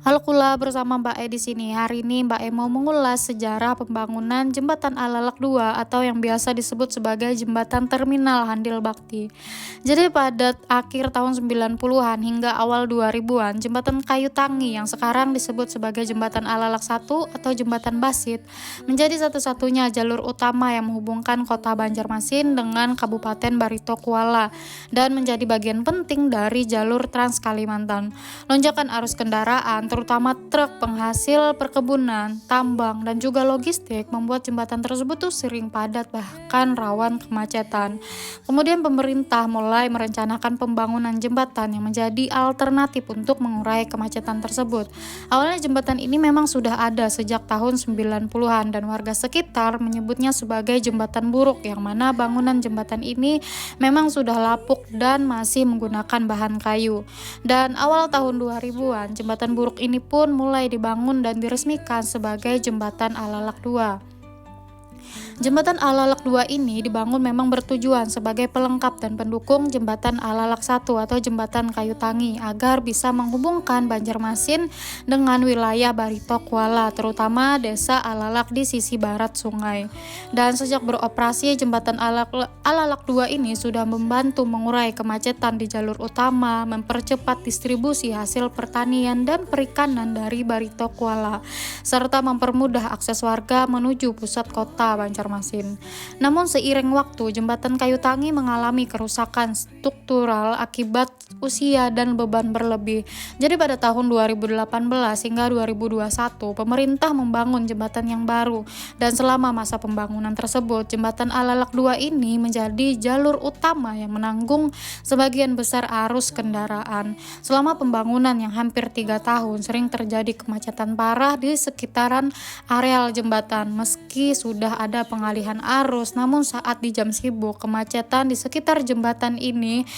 Halo Kula, bersama Mbak E di sini. Hari ini Mbak E mau mengulas sejarah pembangunan Jembatan Alalak 2 atau yang biasa disebut sebagai Jembatan Terminal Handil Bakti. Jadi pada akhir tahun 90-an hingga awal 2000-an, Jembatan Kayu Tangi yang sekarang disebut sebagai Jembatan Alalak 1 atau Jembatan Basit menjadi satu-satunya jalur utama yang menghubungkan kota Banjarmasin dengan Kabupaten Barito Kuala dan menjadi bagian penting dari jalur Trans Kalimantan. Lonjakan arus kendaraan terutama truk penghasil perkebunan, tambang, dan juga logistik membuat jembatan tersebut tuh sering padat bahkan rawan kemacetan. Kemudian pemerintah mulai merencanakan pembangunan jembatan yang menjadi alternatif untuk mengurai kemacetan tersebut. Awalnya jembatan ini memang sudah ada sejak tahun 90-an dan warga sekitar menyebutnya sebagai jembatan buruk, yang mana bangunan jembatan ini memang sudah lapuk dan masih menggunakan bahan kayu. Dan awal tahun 2000-an jembatan buruk ini pun mulai dibangun dan diresmikan sebagai Jembatan Alalak 2. Jembatan Alalak 2 ini dibangun memang bertujuan sebagai pelengkap dan pendukung Jembatan Alalak 1 atau Jembatan Kayu Tangi agar bisa menghubungkan Banjarmasin dengan wilayah Barito Kuala, terutama desa Alalak di sisi barat sungai. Dan sejak beroperasi, Jembatan Alalak 2 ini sudah membantu mengurai kemacetan di jalur utama, mempercepat distribusi hasil pertanian dan perikanan dari Barito Kuala, serta mempermudah akses warga menuju pusat kota Banjarmasin. Namun seiring waktu, Jembatan Kayu Tangi mengalami kerusakan struktural akibat usia dan beban berlebih. Jadi pada tahun 2018 hingga 2021, pemerintah membangun jembatan yang baru, dan selama masa pembangunan tersebut, Jembatan Alalak 2 ini menjadi jalur utama yang menanggung sebagian besar arus kendaraan. Selama pembangunan yang hampir 3 tahun, sering terjadi kemacetan parah di sekitaran areal jembatan. Meski sudah ada pengalihan arus, namun saat di jam sibuk, kemacetan di sekitar jembatan ini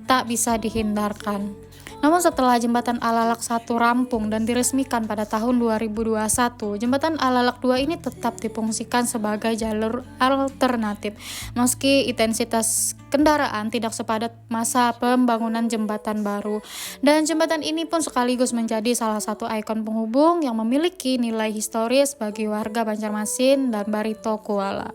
tak bisa dihindarkan. Namun setelah Jembatan Alalak 1 rampung dan diresmikan pada tahun 2021, Jembatan Alalak 2 ini tetap difungsikan sebagai jalur alternatif, meski intensitas kendaraan tidak sepadat masa pembangunan jembatan baru. Dan jembatan ini pun sekaligus menjadi salah satu ikon penghubung yang memiliki nilai historis bagi warga Banjarmasin dan Barito Kuala.